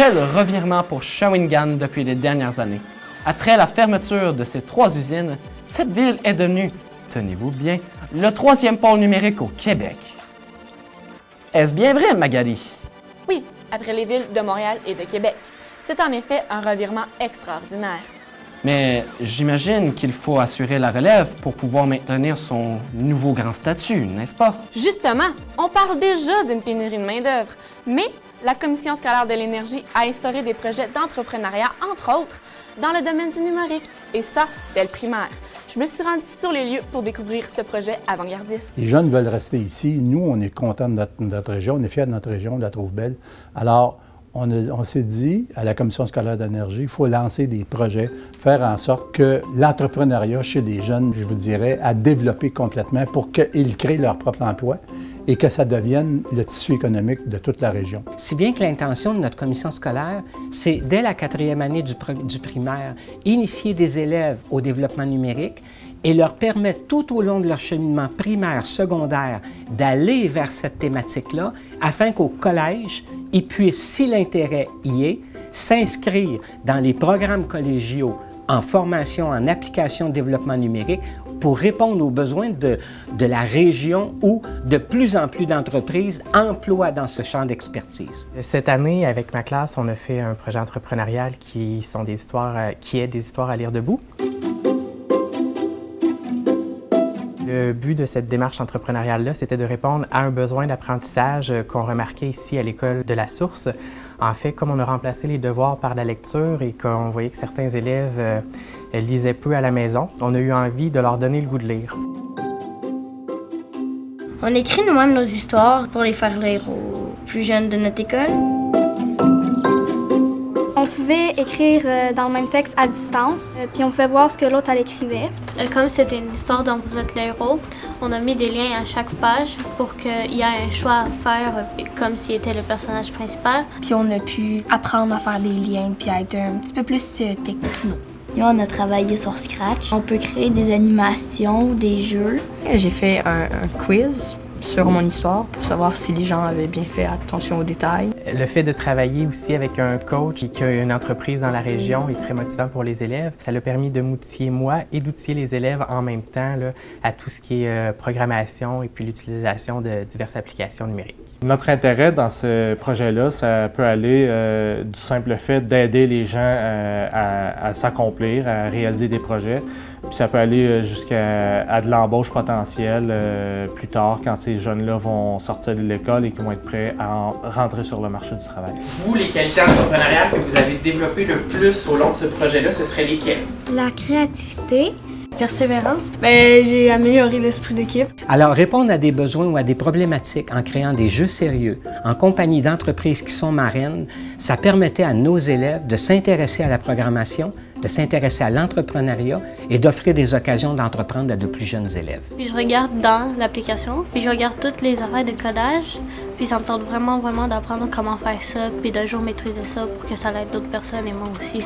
Quel revirement pour Shawinigan depuis les dernières années. Après la fermeture de ces 3 usines, cette ville est devenue, tenez-vous bien, le 3e pôle numérique au Québec. Est-ce bien vrai, Magali? Oui, après les villes de Montréal et de Québec. C'est en effet un revirement extraordinaire. Mais j'imagine qu'il faut assurer la relève pour pouvoir maintenir son nouveau grand statut, n'est-ce pas? Justement, on parle déjà d'une pénurie de main-d'œuvre, mais la Commission scolaire de l'énergie a instauré des projets d'entrepreneuriat, entre autres, dans le domaine du numérique, et ça, dès le primaire. Je me suis rendue sur les lieux pour découvrir ce projet avant-gardiste. Les jeunes veulent rester ici. Nous, on est contents de notre région, on est fiers de notre région, on la trouve belle. Alors, on s'est dit, à la Commission scolaire d'énergie, il faut lancer des projets, faire en sorte que l'entrepreneuriat chez les jeunes, je vous dirais, a développé complètement pour qu'ils créent leur propre emploi et que ça devienne le tissu économique de toute la région. Si bien que l'intention de notre commission scolaire, c'est dès la 4e année du primaire, initier des élèves au développement numérique et leur permettre tout au long de leur cheminement primaire, secondaire, d'aller vers cette thématique-là, afin qu'au collège, ils puissent, si l'intérêt y est, s'inscrire dans les programmes collégiaux en formation, en application de développement numérique pour répondre aux besoins de la région où de plus en plus d'entreprises emploient dans ce champ d'expertise. Cette année, avec ma classe, on a fait un projet entrepreneurial qui est des histoires à lire debout. Le but de cette démarche entrepreneuriale-là, c'était de répondre à un besoin d'apprentissage qu'on remarquait ici à l'école de la Source. En fait, comme on a remplacé les devoirs par la lecture et qu'on voyait que certains élèves lisaient peu à la maison, on a eu envie de leur donner le goût de lire. On écrit nous-mêmes nos histoires pour les faire lire aux plus jeunes de notre école. On pouvait écrire dans le même texte à distance, puis on pouvait voir ce que l'autre écrivait. Comme c'était une histoire dont vous êtes le héros, on a mis des liens à chaque page pour qu'il y ait un choix à faire comme s'il était le personnage principal. Puis on a pu apprendre à faire des liens puis à être un petit peu plus techno. Et on a travaillé sur Scratch. On peut créer des animations, des jeux. J'ai fait un quiz sur mon histoire pour savoir si les gens avaient bien fait attention aux détails. Le fait de travailler aussi avec un coach qui a une entreprise dans la région est très motivant pour les élèves. Ça l'a permis de m'outiller moi et d'outiller les élèves en même temps là, à tout ce qui est programmation et puis l'utilisation de diverses applications numériques. Notre intérêt dans ce projet-là, ça peut aller du simple fait d'aider les gens à s'accomplir, à réaliser des projets. Puis ça peut aller jusqu'à de l'embauche potentielle plus tard, quand ces jeunes-là vont sortir de l'école et qu'ils vont être prêts à rentrer sur le marché du travail. Vous, les qualités entrepreneuriales que vous avez développées le plus au long de ce projet-là, ce seraient lesquelles? La créativité. Persévérance. J'ai amélioré l'esprit d'équipe. Alors, répondre à des besoins ou à des problématiques en créant des jeux sérieux, en compagnie d'entreprises qui sont marraines, ça permettait à nos élèves de s'intéresser à la programmation, de s'intéresser à l'entrepreneuriat et d'offrir des occasions d'entreprendre à de plus jeunes élèves. Puis je regarde dans l'application, puis je regarde toutes les affaires de codage, puis ça me tente vraiment d'apprendre comment faire ça, puis d'un jour maîtriser ça pour que ça aide d'autres personnes et moi aussi.